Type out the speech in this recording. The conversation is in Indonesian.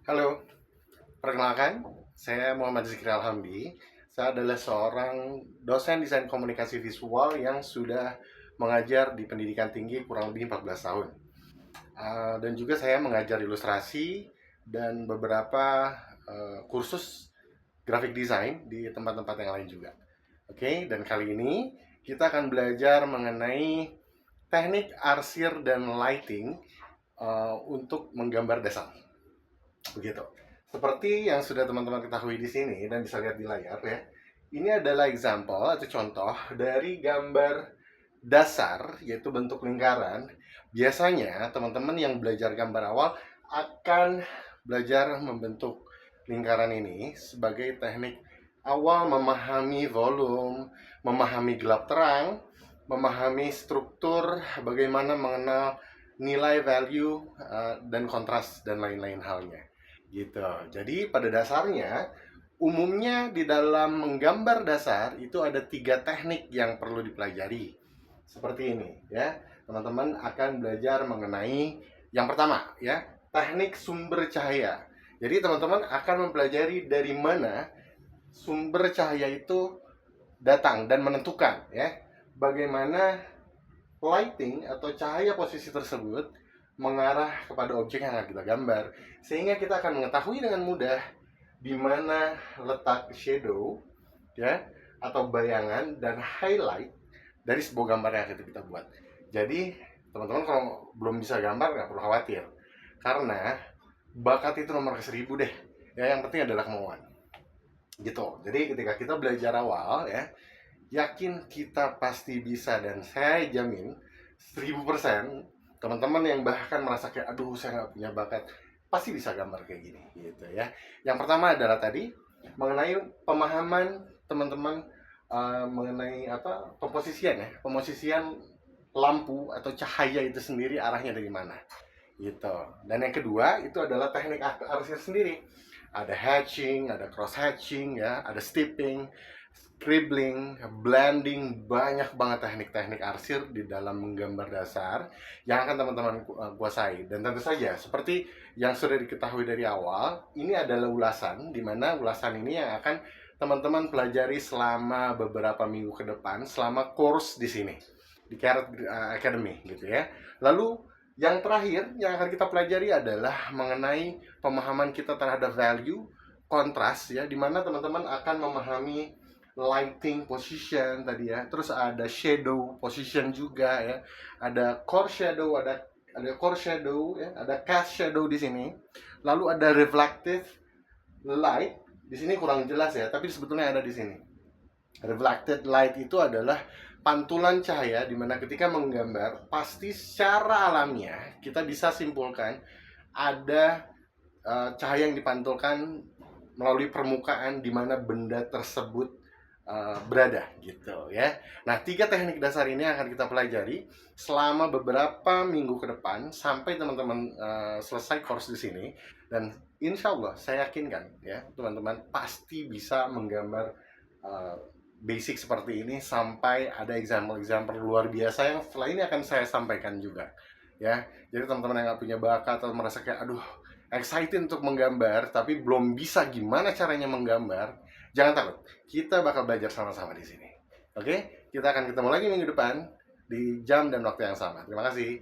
Halo, perkenalkan, saya Muhammad Zikri Alhamdi. Saya adalah seorang dosen desain komunikasi visual yang sudah mengajar di pendidikan tinggi kurang lebih 14 tahun. Dan juga saya mengajar ilustrasi dan beberapa kursus graphic design di tempat-tempat yang lain juga. Oke, dan kali ini kita akan belajar mengenai teknik arsir dan lighting untuk menggambar dasar. Begitu. Seperti yang sudah teman-teman ketahui di sini dan bisa lihat di layar ya. Ini adalah example atau contoh dari gambar dasar yaitu bentuk lingkaran. Biasanya teman-teman yang belajar gambar awal akan belajar membentuk lingkaran ini sebagai teknik awal memahami volume, memahami gelap terang, memahami struktur, bagaimana mengenal nilai value dan kontras dan lain-lain halnya gitu. Jadi pada dasarnya umumnya di dalam menggambar dasar itu ada 3 teknik yang perlu dipelajari. Seperti ini ya. Teman-teman akan belajar mengenai yang pertama ya, teknik sumber cahaya. Jadi teman-teman akan mempelajari dari mana sumber cahaya itu datang dan menentukan ya bagaimana lighting atau cahaya posisi tersebut mengarah kepada objek yang akan kita gambar, sehingga kita akan mengetahui dengan mudah di mana letak shadow ya atau bayangan dan highlight dari sebuah gambar yang akan kita buat. Jadi teman-teman kalau belum bisa gambar nggak perlu khawatir, karena bakat itu nomor ke 1000 deh ya, yang penting adalah kemauan gitu. Jadi ketika kita belajar awal ya, yakin kita pasti bisa, dan saya jamin 1000% teman-teman yang bahkan merasa kayak aduh saya nggak punya bakat pasti bisa gambar kayak gini gitu ya. Yang pertama adalah tadi mengenai pemahaman teman-teman mengenai apa, pemposisian ya, pemosisian lampu atau cahaya itu sendiri arahnya dari mana gitu. Dan yang kedua itu adalah teknik arsir sendiri. Ada hatching, ada cross hatching ya, ada steeping, scribbling, blending, banyak banget teknik-teknik arsir di dalam menggambar dasar yang akan teman-teman kuasai. Dan tentu saja seperti yang sudah diketahui dari awal, ini adalah ulasan, di mana ulasan ini yang akan teman-teman pelajari selama beberapa minggu ke depan selama course di sini di Carrot Academy gitu ya. Lalu yang terakhir yang akan kita pelajari adalah mengenai pemahaman kita terhadap value, kontras ya, dimana teman-teman akan memahami lighting position tadi ya, terus ada shadow position juga ya, ada core shadow, ada core shadow ya, ada cast shadow di sini, lalu ada reflective light di sini kurang jelas ya, tapi sebetulnya ada di sini. Reflected light itu adalah pantulan cahaya di mana ketika menggambar pasti secara alamiah kita bisa simpulkan ada cahaya yang dipantulkan melalui permukaan di mana benda tersebut berada gitu ya. Nah, 3 teknik dasar ini akan kita pelajari selama beberapa minggu ke depan sampai teman-teman selesai course di sini, dan insya Allah saya yakinkan ya teman-teman pasti bisa menggambar basic seperti ini sampai ada example-example luar biasa yang setelah ini akan saya sampaikan juga ya. Jadi teman-teman yang nggak punya bakat atau merasa kayak aduh excited untuk menggambar tapi belum bisa gimana caranya menggambar, jangan takut, kita bakal belajar sama-sama di sini. Oke, kita akan ketemu lagi minggu depan di jam dan waktu yang sama. Terima kasih.